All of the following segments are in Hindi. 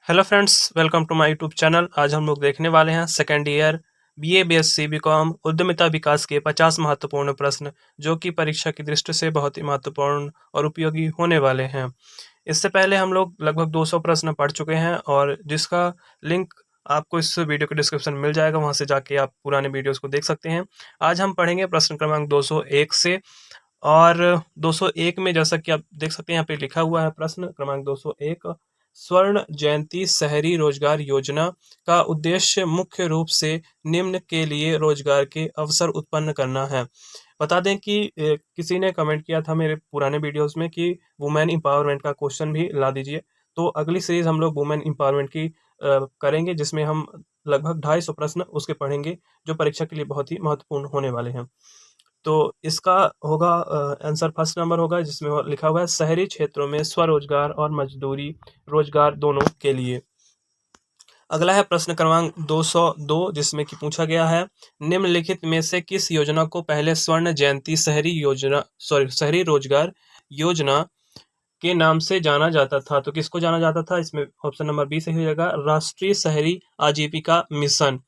Hello friends, welcome to my YouTube channel. आज हम लोग देखने वाले हैं second year BA BSc BCom उद्यमिता विकास के 50 महत्वपूर्ण प्रश्न, जो कि परीक्षा की दृष्टि से बहुत ही महत्वपूर्ण और उपयोगी होने वाले हैं। इससे पहले हम लोग लगभग 200 प्रश्न पढ़ चुके हैं और जिसका लिंक आपको इस वीडियो के डिस्क्रिप्शन में मिल जाएगा, वहां से जाके आप पुराने वीडियोस को देख सकते हैं। आज हम पढ़ेंगे प्रश्न क्रमांक 201 से। और 201 में जैसा कि आप देख सकते हैं, यहाँ पे लिखा हुआ है प्रश्न क्रमांक 201, स्वर्ण जयंती शहरी रोजगार योजना का उद्देश्य मुख्य रूप से निम्न के लिए रोजगार के अवसर उत्पन्न करना है। बता दें कि किसी ने कमेंट किया था मेरे पुराने वीडियोस में कि वुमेन एम्पावरमेंट का क्वेश्चन भी ला दीजिए। तो अगली सीरीज हम लोग वुमेन एम्पावरमेंट की करेंगे, जिसमें हम लगभग 250 प्रश्न उसके पढ़ेंगे, जो परीक्षा के लिए बहुत ही महत्वपूर्ण होने वाले हैं। तो इसका होगा आंसर फर्स्ट नंबर होगा, जिसमें लिखा हुआ है शहरी क्षेत्रों में स्वरोजगार और मजदूरी रोजगार दोनों के लिए। अगला है प्रश्न क्रमांक 202, जिसमें कि पूछा गया है निम्नलिखित में से किस योजना को पहले स्वर्ण जयंती शहरी रोजगार योजना के नाम से जाना जाता था। तो किसको जाना जाता था? इसमें ऑप्शन नंबर बी सही हो जाएगा, राष्ट्रीय शहरी आजीविका मिशन।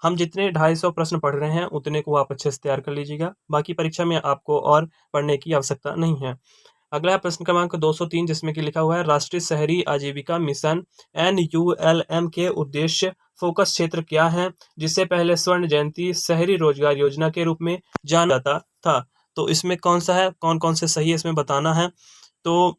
हम जितने 250 प्रश्न पढ़ रहे हैं उतने को आप अच्छे से तैयार कर लीजिएगा, बाकी परीक्षा में आपको और पढ़ने की आवश्यकता नहीं है। अगला है प्रश्न क्रमांक 203, जिसमें कि लिखा हुआ है राष्ट्रीय शहरी आजीविका मिशन NULM के उद्देश्य फोकस क्षेत्र क्या है, जिसे पहले स्वर्ण जयंती शहरी रोजगार योजना के रूप में जाना जाता था। तो इसमें कौन सा है, कौन कौन से सही है, इसमें बताना है। तो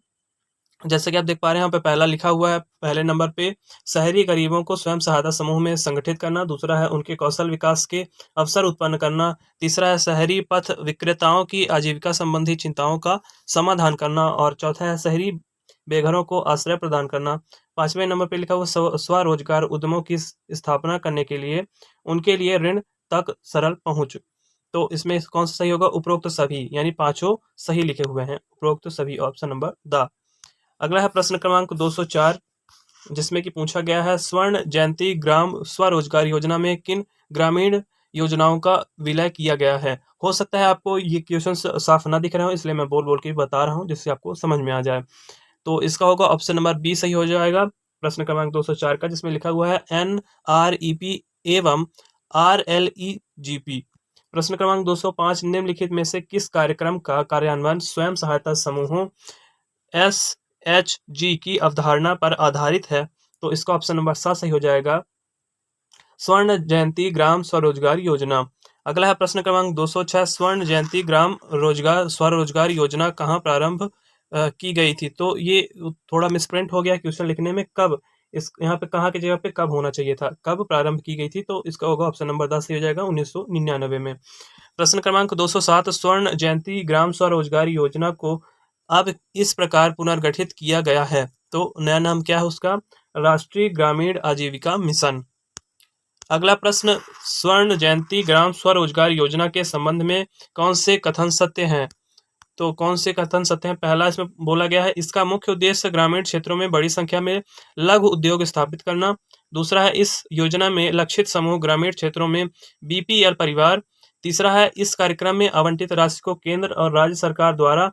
जैसे कि आप देख पा रहे हैं, यहाँ पे पहला लिखा हुआ है पहले नंबर पे शहरी गरीबों को स्वयं सहायता समूह में संगठित करना, दूसरा है उनके कौशल विकास के अवसर उत्पन्न करना, तीसरा है शहरी पथ विक्रेताओं की आजीविका संबंधी चिंताओं का समाधान करना, और चौथा है शहरी बेघरों को आश्रय प्रदान करना। पांचवें नंबर पे लिखा हुआ स्वरोजगार उद्यमों की स्थापना करने के लिए उनके लिए ऋण तक सरल पहुंच। तो इसमें कौन सा सही होगा? उपरोक्त सभी, यानी पांचों सही लिखे हुए हैं, उपरोक्त सभी, ऑप्शन नंबर द। अगला है प्रश्न क्रमांक 204, जिसमें कि पूछा गया है स्वर्ण जयंती ग्राम स्वरोजगार योजना में किन ग्रामीण योजनाओं का विलय किया गया है। हो सकता है आपको ये क्वेश्चन साफ ना दिख रहे हो, इसलिए मैं बोल बोल के बता रहा हूँ, जिससे आपको समझ में आ जाए। तो इसका होगा ऑप्शन नंबर बी सही हो जाएगा प्रश्न क्रमांक 204 का, जिसमें लिखा हुआ है NREP एवं RLEGP। प्रश्न क्रमांक 205, निम्नलिखित में से किस कार्यक्रम का कार्यान्वयन स्वयं सहायता समूहों SHG की अवधारणा पर आधारित है। तो इसका ऑप्शन नंबर 7 सही हो जाएगा, स्वर्ण जयंती ग्राम स्वरोजगार योजना। अगला है प्रश्न क्रमांक 206, स्वर्ण जयंती ग्राम रोजगार स्वरोजगार योजना कहाँ प्रारंभ की गई थी। तो ये थोड़ा मिसप्रिंट हो गया क्वेश्चन लिखने में, कब, इस यहाँ पे कहाँ की जगह पे कब होना चाहिए था, कब प्रारंभ की गई थी। तो इसका होगा ऑप्शन नंबर 10 सही हो जाएगा, 1999 में। प्रश्न क्रमांक 207, स्वर्ण जयंती ग्राम स्वरोजगार योजना को अब इस प्रकार पुनर्गठित किया गया है। तो नया नाम क्या है उसका? राष्ट्रीय ग्रामीण आजीविका मिशन। अगला प्रश्न, स्वर्ण जयंती ग्राम स्वरोजगार योजना के संबंध में कौन से कथन सत्य हैं। तो कौन से कथन सत्य हैं? पहला इसमें बोला गया है इसका मुख्य उद्देश्य ग्रामीण क्षेत्रों में बड़ी संख्या में लघु उद्योग स्थापित करना। दूसरा है इस योजना में लक्षित समूह ग्रामीण क्षेत्रों में BPL परिवार। तीसरा है इस कार्यक्रम में आवंटित राशि को केंद्र और राज्य सरकार द्वारा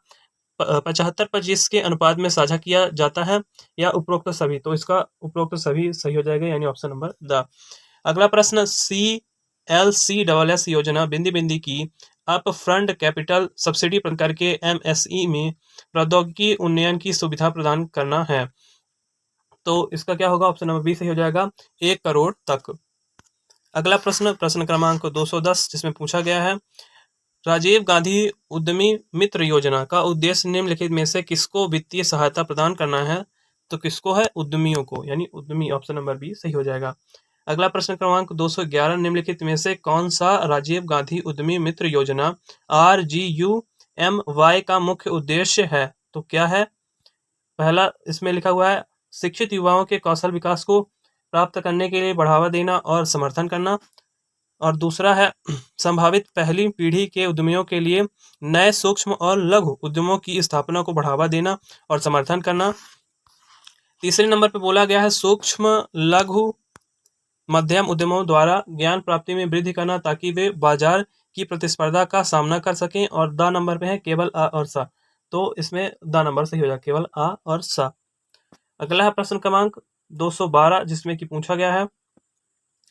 75-25 के अनुपात में साझा किया जाता है, या उपरोक्त सभी। तो इसका उपरोक्त सभी सही हो जाएगा, यानी ऑप्शन नंबर द। अगला प्रश्न, CLCSS योजना बिंदी बिंदी की अप फ्रंट कैपिटल सब्सिडी प्रदान करके MSE में प्रौद्योगिकी उन्नयन की सुविधा प्रदान करना है। तो इसका क्या होगा? ऑप्शन नंबर बी सही हो जाएगा, 1 करोड़ तक। अगला प्रश्न, प्रश्न क्रमांक 210, जिसमें पूछा गया है राजीव गांधी उद्यमी मित्र योजना का उद्देश्य निम्नलिखित में से किसको वित्तीय सहायता प्रदान करना है। तो किसको है? उद्यमियों को, यानी उद्यमी, ऑप्शन नंबर बी सही हो जाएगा। अगला प्रश्न क्रमांक 211, निम्नलिखित में से कौन सा राजीव गांधी उद्यमी मित्र योजना RGUMY का मुख्य उद्देश्य है। तो क्या है? पहला इसमें लिखा हुआ है शिक्षित युवाओं के कौशल विकास को प्राप्त करने के लिए बढ़ावा देना और समर्थन करना, और दूसरा है संभावित पहली पीढ़ी के उद्यमियों के लिए नए सूक्ष्म और लघु उद्यमों की स्थापना को बढ़ावा देना और समर्थन करना। तीसरे नंबर पर बोला गया है सूक्ष्म लघु मध्यम उद्यमों द्वारा ज्ञान प्राप्ति में वृद्धि करना, ताकि वे बाजार की प्रतिस्पर्धा का सामना कर सकें। और द नंबर पे है केवल आ और सा। तो इसमें द नंबर सही हो जाएगा, केवल आ और सा। अगला है प्रश्न क्रमांक 212 जिसमें कि पूछा गया है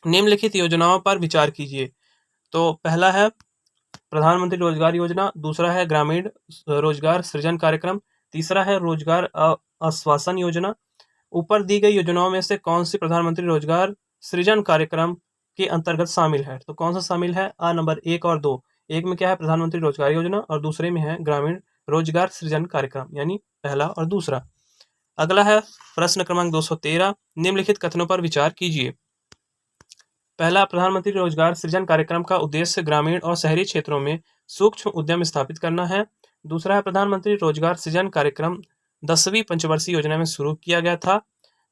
निम्नलिखित योजनाओं पर विचार कीजिए। तो पहला है प्रधानमंत्री रोजगार योजना, दूसरा है ग्रामीण रोजगार सृजन कार्यक्रम, तीसरा है रोजगार आश्वासन योजना। ऊपर दी गई योजनाओं में से कौन सी प्रधानमंत्री रोजगार सृजन कार्यक्रम के अंतर्गत शामिल है? तो कौन सा शामिल है? नंबर 1 और 2। एक में क्या है? प्रधानमंत्री रोजगार योजना, और दूसरे में है ग्रामीण रोजगार सृजन कार्यक्रम, यानी पहला और दूसरा। अगला है प्रश्न क्रमांक 213, निम्नलिखित कथनों पर विचार कीजिए। पहला, प्रधानमंत्री रोजगार सृजन कार्यक्रम का उद्देश्य ग्रामीण और शहरी क्षेत्रों में सूक्ष्म उद्यम स्थापित करना है। दूसरा है प्रधानमंत्री रोजगार सृजन कार्यक्रम 10वीं पंचवर्षीय योजना में शुरू किया गया था।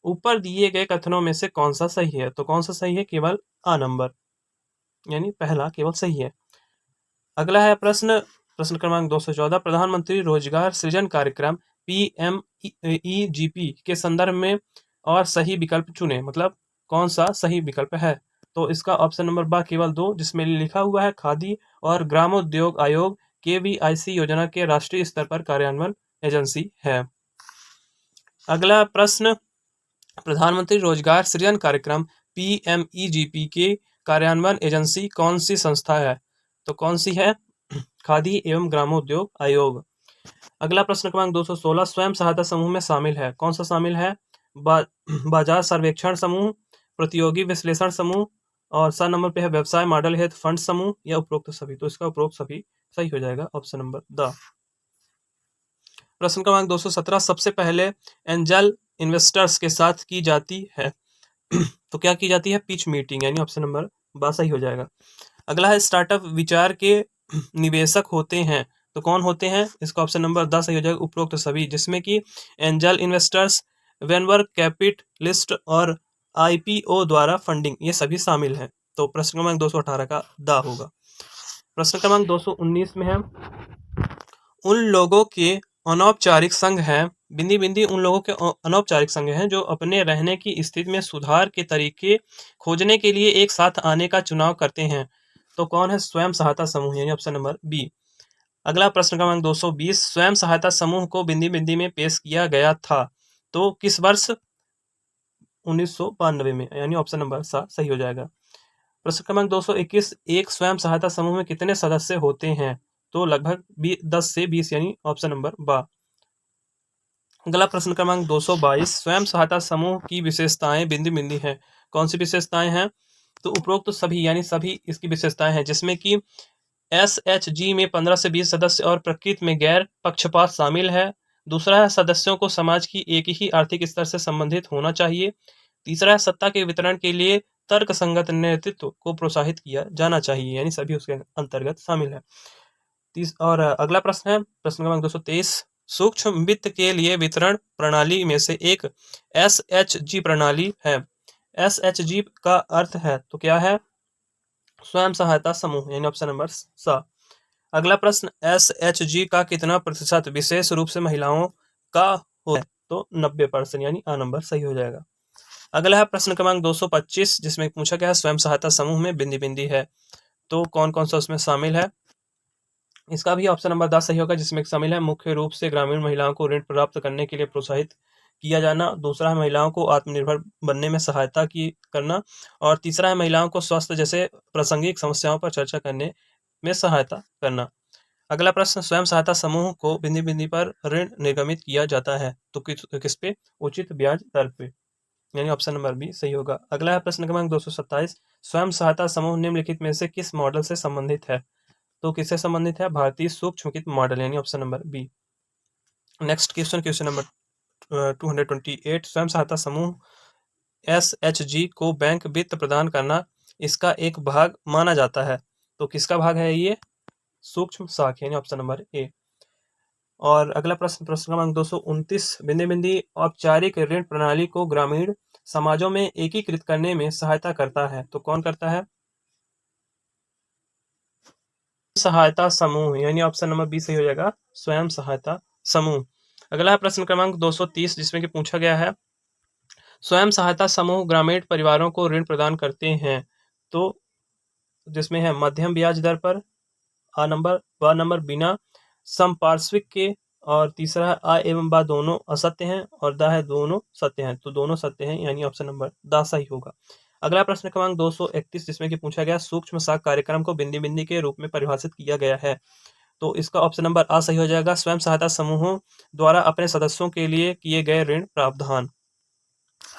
ऊपर दिए गए कथनों में से कौन सा सही है? तो कौन सा सही है? केवल नंबर, यानी पहला केवल सही है। अगला है प्रश्न क्रमांक 214, प्रधानमंत्री रोजगार सृजन कार्यक्रम PMEGP के संदर्भ में और सही विकल्प चुने, मतलब कौन सा सही विकल्प है? तो इसका ऑप्शन नंबर बा केवल 2, जिसमें लिखा हुआ है खादी और ग्रामोद्योग आयोग KVIC योजना के राष्ट्रीय स्तर पर कार्यान्वयन एजेंसी है। अगला प्रश्न, प्रधानमंत्री रोजगार सृजन कार्यक्रम PMEGP के कार्यान्वयन एजेंसी कौन सी संस्था है? तो कौन सी है? खादी एवं ग्रामोद्योग आयोग। अगला प्रश्न क्रमांक 216, स्वयं सहायता समूह में शामिल है, कौन सा शामिल है? बाजार सर्वेक्षण समूह, प्रतियोगी विश्लेषण समूह, और 7 नंबर पे है व्यवसाय मॉडल हेतु फंड समूह, या उपरोक्त सभी। तो इसका उपरोक्त सभी सही हो जाएगा, ऑप्शन नंबर द। प्रश्न क्रमांक 217, सबसे पहले एंजल इन्वेस्टर्स के साथ की जाती है तो क्या की जाती है? पिच मीटिंग, यानी ऑप्शन नंबर बा सही हो जाएगा। अगला है स्टार्टअप विचार के निवेशक होते हैं, तो कौन होते हैं? इसका ऑप्शन नंबर 10 सही हो जाएगा, उपरोक्त सभी, जिसमें कि एंजल इन्वेस्टर्स, वेनवर कैपिटलिस्ट और IPO द्वारा फंडिंग, ये सभी शामिल हैं। तो प्रश्न क्रमांक 218 का द होगा। प्रश्न क्रमांक 219 में है उन लोगों के अनौपचारिक संघ हैं, बिंदी बिंदी उन लोगों के अनौपचारिक संघ हैं जो अपने रहने की स्थिति में सुधार के तरीके खोजने के लिए एक साथ आने का चुनाव करते हैं। तो कौन है? स्वयं सहायता समूह, यानी ऑप्शन नंबर बी। अगला प्रश्न क्रमांक 220, स्वयं सहायता समूह को बिंदी बिंदी में पेश किया गया था, तो किस वर्ष? 1992 में, यानी ऑप्शन नंबर सा सही हो जाएगा। प्रश्न क्रमांक 221, एक स्वयं सहायता समूह में कितने सदस्य होते हैं? तो लगभग 10 से 20, यानी ऑप्शन नंबर बा। अगला प्रश्न क्रमांक 222, स्वयं सहायता समूह की विशेषताएं बिंदी बिंदी हैं, कौन सी विशेषताएं हैं? तो उपरोक्त सभी, यानी सभी इसकी विशेषताएं हैं, जिसमें कि SHG में 15 से 20 सदस्य और प्रकृति में गैर पक्षपात शामिल है। दूसरा है सदस्यों को समाज की एक ही आर्थिक स्तर से संबंधित होना चाहिए। तीसरा है सत्ता के वितरण के लिए तर्क संगत नेतृत्व को प्रोत्साहित किया जाना चाहिए, यानी सभी उसके अंतर्गत शामिल है। और अगला प्रश्न है प्रश्न क्रमांक 223, सूक्ष्म वित्त के लिए वितरण प्रणाली में से एक SHG प्रणाली है। SHG का अर्थ है तो क्या है? स्वयं सहायता समूह, यानी ऑप्शन नंबर सा। अगला प्रश्न, SHG का कितना प्रतिशत विशेष रूप से महिलाओं का होता है? तो 90%, यानी आ नंबर सही हो जाएगा। अगला है प्रश्न क्रमांक 225, जिसमें पूछा गया है स्वयं सहायता समूह में बिंदी बिंदी है, तो कौन कौन सा उसमें शामिल है? इसका भी ऑप्शन नंबर 10 सही होगा, जिसमें शामिल है मुख्य रूप से ग्रामीण महिलाओं को ऋण प्राप्त करने के लिए प्रोत्साहित किया जाना। दूसरा है महिलाओं को आत्मनिर्भर बनने में सहायता की करना, और तीसरा है महिलाओं को स्वास्थ्य जैसे प्रासंगिक समस्याओं पर चर्चा करने में सहायता करना। अगला प्रश्न, स्वयं सहायता समूह को बिंदी बिंदी पर ऋण निर्गमित किया जाता है, तो किस पे? उचित ब्याज दर पे, यानी ऑप्शन नंबर बी सही होगा। अगला है प्रश्न क्रमांक 227, स्वयं सहायता समूह निम्नलिखित में से किस मॉडल से संबंधित है? तो किससे संबंधित है? भारतीय सूक्ष्म वित्त मॉडल, यानी option number B. Next question number 228, स्वयं सहायता समूह SHG को बैंक वित्त प्रदान करना इसका एक भाग माना जाता है, तो किसका भाग है ये? सूक्ष्म शाखा, यानी ऑप्शन नंबर ए। और अगला प्रश्न क्रमांक 229, बिंदी बिंदी औपचारिक ऋण प्रणाली को ग्रामीण समाजों में एकीकृत करने में सहायता करता है, तो कौन करता है? सहायता समूह, यानी ऑप्शन नंबर बी सही हो जाएगा, स्वयं सहायता समूह। अगला है प्रश्न क्रमांक 230, जिसमें कि पूछा गया है स्वयं सहायता समूह ग्रामीण परिवारों को ऋण प्रदान करते हैं, तो जिसमें है मध्यम ब्याज दर पर, ब नंबर बिना संपार्श्विक के, और तीसरा है आ एवं बा दोनों असत्य हैं और द है दोनों सत्य हैं, तो दोनों सत्य हैं यानी ऑप्शन नंबर द सही होगा। अगला प्रश्न क्रमांक 231 जिसमें कि पूछा गया सूक्ष्म साख कार्यक्रम को बिंदी बिंदी के रूप में परिभाषित किया गया है, तो इसका ऑप्शन नंबर आ सही हो जाएगा। स्वयं सहायता समूहों द्वारा अपने सदस्यों के लिए किए गए ऋण प्रावधान।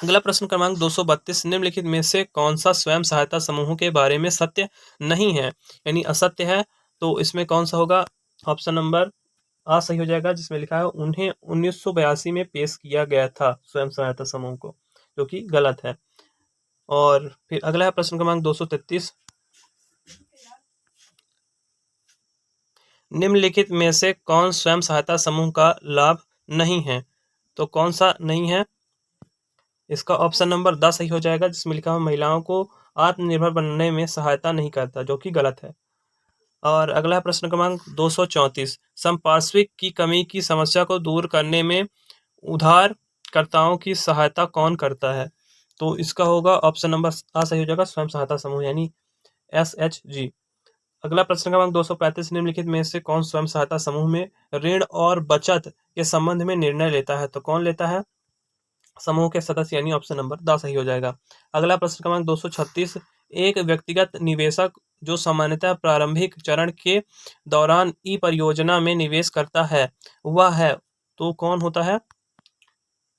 अगला प्रश्न क्रमांक 232 निम्नलिखित में से कौन सा स्वयं सहायता समूहों के बारे में सत्य नहीं है यानी असत्य है, तो इसमें कौन सा होगा? ऑप्शन नंबर आ सही हो जाएगा जिसमें लिखा है उन्हें 1982 में पेश किया गया था स्वयं सहायता समूह को, जो कि गलत है। और फिर अगला है प्रश्न क्रमांक 233 निम्नलिखित में से कौन स्वयं सहायता समूह का लाभ नहीं है, तो कौन सा नहीं है? इसका ऑप्शन नंबर 10 सही हो जाएगा जिसमें लिखा है महिलाओं को आत्मनिर्भर बनने में सहायता नहीं करता, जो कि गलत है। और अगला है प्रश्न क्रमांक 234 संपार्श्विक की कमी की समस्या को दूर करने में उधारकर्ताओं की सहायता कौन करता है, तो इसका होगा ऑप्शन नंबर आ सही हो जाएगा स्वयं सहायता समूह यानी SHG। अगला प्रश्न क्रमांक 235 निम्नलिखित में से कौन स्वयं सहायता समूह में ऋण और बचत के संबंध में निर्णय लेता है, तो कौन लेता है? समूह के सदस्य यानी ऑप्शन नंबर द सही हो जाएगा। अगला प्रश्न क्रमांक 236 एक व्यक्तिगत निवेशक जो सामान्यतः प्रारंभिक चरण के दौरान ई परियोजना में निवेश करता है वह है, तो कौन होता है?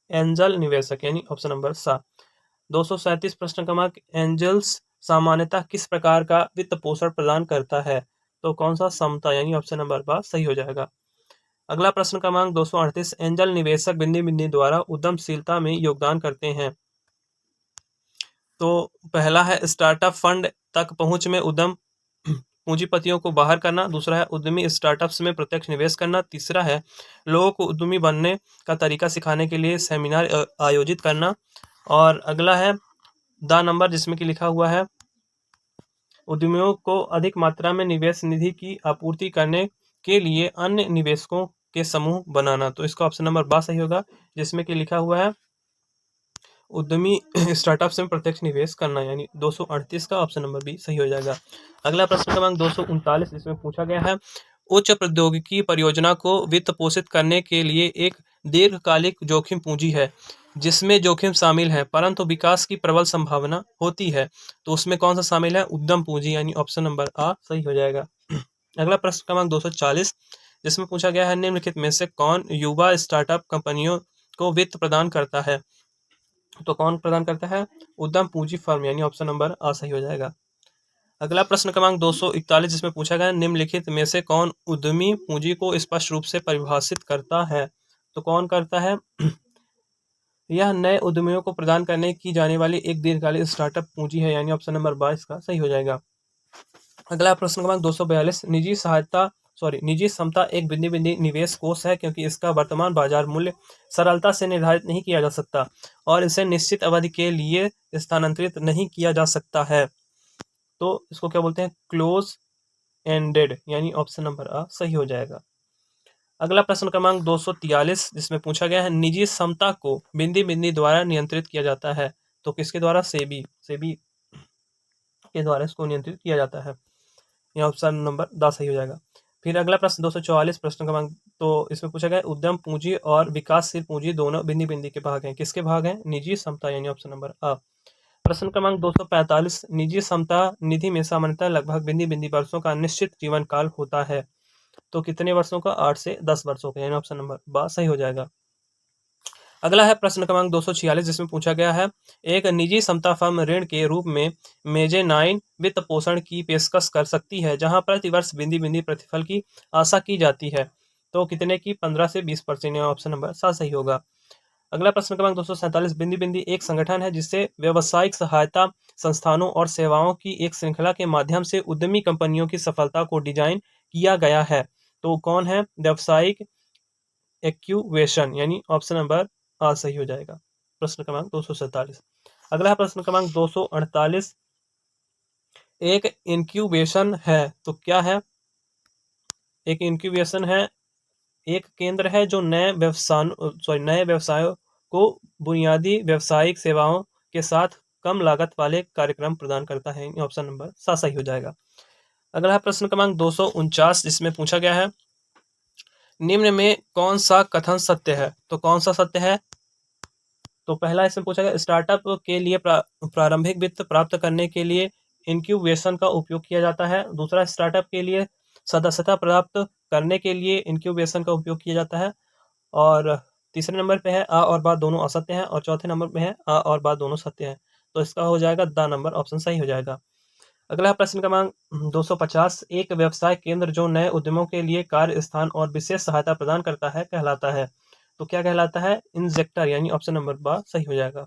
एंजल निवेशक यानी ऑप्शन नंबर सा। 237 प्रश्न क्रमांक एंजल्स सामान्यतः किस प्रकार का वित्त पोषण प्रदान करता है, तो कौन सा? समता यानी ऑप्शन नंबर बा सही हो जाएगा। अगला प्रश्न क्रमांक 238 एंजल निवेशक बिंदी बिंदी द्वारा उद्यमशीलता में योगदान करते हैं, तो पहला है स्टार्टअप फंड तक पहुंच में उद्यम पूंजीपतियों को बाहर करना, दूसरा है उद्यमी स्टार्टअप्स में प्रत्यक्ष निवेश करना, तीसरा है लोगों को उद्यमी बनने का तरीका सिखाने के लिए सेमिनार आयोजित करना, और अगला है द नंबर जिसमें कि लिखा हुआ है उद्यमियों को अधिक मात्रा में निवेश निधि की आपूर्ति करने के लिए अन्य निवेशकों के समूह बनाना, तो इसका ऑप्शन नंबर बा सही होगा जिसमें कि लिखा हुआ है उद्यमी स्टार्टअप में प्रत्यक्ष निवेश करना यानी 238 का ऑप्शन नंबर बी सही हो जाएगा। अगला प्रश्न क्रमांक 239 जिसमें पूछा गया है उच्च प्रौद्योगिकी परियोजना को वित्त पोषित करने के लिए एक दीर्घकालिक जोखिम पूंजी है जिसमें जोखिम शामिल है परंतु विकास की प्रबल संभावना होती है, तो उसमें कौन सा शामिल है? उद्यम पूंजी यानी ऑप्शन नंबर आ सही हो जाएगा। अगला प्रश्न क्रमांक 240 जिसमें पूछा गया है निम्नलिखित में से कौन युवा स्टार्टअप कंपनियों को वित्त प्रदान करता है, तो कौन प्रदान करता है? उद्यम पूंजी फर्म यानी ऑप्शन नंबर आ सही हो जाएगा। अगला प्रश्न क्रमांक 241 जिसमें पूछा गया निम्नलिखित में से कौन उद्यमी पूंजी को स्पष्ट रूप से परिभाषित करता है, तो कौन करता है? यह नए उद्यमियों को प्रदान करने की जाने वाली एक दीर्घकालिक स्टार्टअप पूंजी है यानी ऑप्शन नंबर 22 का सही हो जाएगा। अगला प्रश्न क्रमांक 242 निजी समता एक बिंदी बिंदी निवेश कोष है क्योंकि इसका वर्तमान बाजार मूल्य सरलता से निर्धारित नहीं किया जा सकता और इसे निश्चित अवधि के लिए स्थानांतरित नहीं किया जा सकता है, तो इसको क्या बोलते हैं? क्लोज एंडेड यानी ऑप्शन नंबर आ सही हो जाएगा। अगला प्रश्न क्रमांक 243 जिसमें पूछा गया है निजी समता को बिंदी बिंदी द्वारा नियंत्रित किया जाता है, तो किसके द्वारा? सेबी के द्वारा इसको नियंत्रित किया जाता है, यह ऑप्शन नंबर द सही हो जाएगा। फिर अगला प्रश्न 244 प्रश्न क्रमांक, तो इसमें पूछा गया उद्यम पूंजी और विकासशील पूंजी दोनों बिंदी बिंदी के भाग हैं, किसके भाग हैं? निजी समता यानी ऑप्शन नंबर आ। प्रश्न क्रमांक 245 निजी समता निधि में सामान्यतः लगभग बिंदी बिंदी वर्षों का निश्चित जीवन काल होता है, तो कितने वर्षों का? 8 से 10 वर्षों का यानी ऑप्शन नंबर बा सही हो जाएगा। अगला है प्रश्न क्रमांक 246 जिसमें पूछा गया है एक निजी समता फर्म ऋण के रूप में मेजेनाइन वित्त पोषण की पेशकश कर सकती है जहां प्रति वर्ष बिंदी बिंदी प्रतिफल की आशा की जाती है, तो कितने की? 15 से 20% ऑप्शन नंबर सा सही होगा। अगला प्रश्न क्रमांक 247 बिंदी बिंदी एक संगठन है जिससे व्यावसायिक सहायता संस्थानों और सेवाओं की एक श्रृंखला के माध्यम से उद्यमी कंपनियों की सफलता को डिजाइन किया गया है, तो कौन है? व्यावसायिक एक्यूवेशन यानी ऑप्शन नंबर आ सही हो जाएगा। प्रश्न क्रमांक 247। अगला प्रश्न क्रमांक 248 एक इंक्यूबेशन है, तो क्या है? एक इंक्यूबेशन है एक केंद्र है जो नए व्यवसायों को बुनियादी व्यावसायिक सेवाओं के साथ कम लागत वाले कार्यक्रम प्रदान करता है, ऑप्शन नंबर सा सही हो जाएगा। अगला प्रश्न क्रमांक 249 जिसमें पूछा गया है निम्न में कौन सा कथन सत्य है? तो कौन सा सत्य है? तो पहला इसमें पूछा गया, स्टार्टअप के लिए प्रारंभिक वित्त प्राप्त करने के लिए इंक्यूबेशन का उपयोग किया जाता है। दूसरा, स्टार्टअप के लिए सदस्यता प्राप्त करने के लिए इंक्यूबेशन का उपयोग किया जाता है। और तीसरे नंबर पे है अ और बा दोनों असत्य हैं, और चौथे नंबर पे है अ और बा दोनों सत्य हैं। तो इसका हो जाएगा द नंबर, ऑप्शन सही हो जाएगा। अगला प्रश्न क्रमांक 250, एक व्यवसाय केंद्र जो नए उद्यमों के लिए कार्य स्थान और विशेष सहायता प्रदान करता है कहलाता है। तो क्या कहलाता है? इंजेक्टर, यानी ऑप्शन नंबर बा सही हो जाएगा।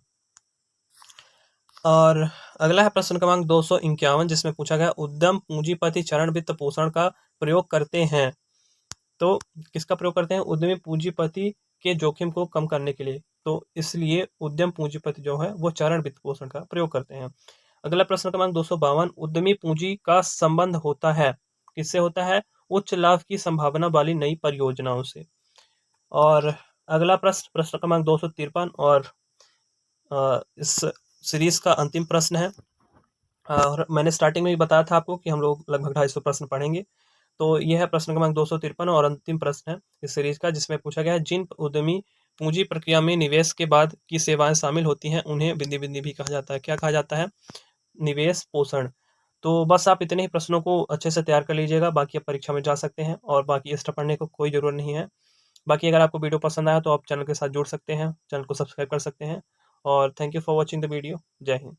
और अगला है प्रश्न क्रमांक 251, जिसमें पूछा गया, उद्यम पूंजीपति चरण वित्त पोषण का प्रयोग करते हैं। तो किसका प्रयोग करते हैं? उद्यमी पूंजीपति के जोखिम को कम करने के लिए। तो इसलिए उद्यम पूंजीपति जो है वो चरण वित्त पोषण का प्रयोग करते हैं। अगला प्रश्न क्रमांक 252, उद्यमी पूंजी का संबंध होता है, किससे होता है? उच्च लाभ की संभावना वाली नई परियोजनाओं से। और अगला प्रश्न क्रमांक 253, और इस सीरीज का अंतिम प्रश्न है। और मैंने स्टार्टिंग में भी बताया था आपको कि हम लोग लगभग 250 प्रश्न पढ़ेंगे। तो यह है प्रश्न क्रमांक 253 और अंतिम प्रश्न है इस सीरीज का, जिसमें पूछा गया है, जिन उद्यमी पूंजी प्रक्रिया में निवेश के बाद की सेवाएं शामिल होती हैं उन्हें बिंदी बिंदी भी कहा जाता है। क्या कहा जाता है? निवेश पोषण। तो बस आप इतने ही प्रश्नों को अच्छे से तैयार कर लीजिएगा, बाकी आप परीक्षा में जा सकते हैं और बाकी एक्स्ट्रा पढ़ने को कोई ज़रूरत नहीं है। बाकी अगर आपको वीडियो पसंद आया तो आप चैनल के साथ जुड़ सकते हैं, चैनल को सब्सक्राइब कर सकते हैं। और thank you for watching the video. जय हिंद।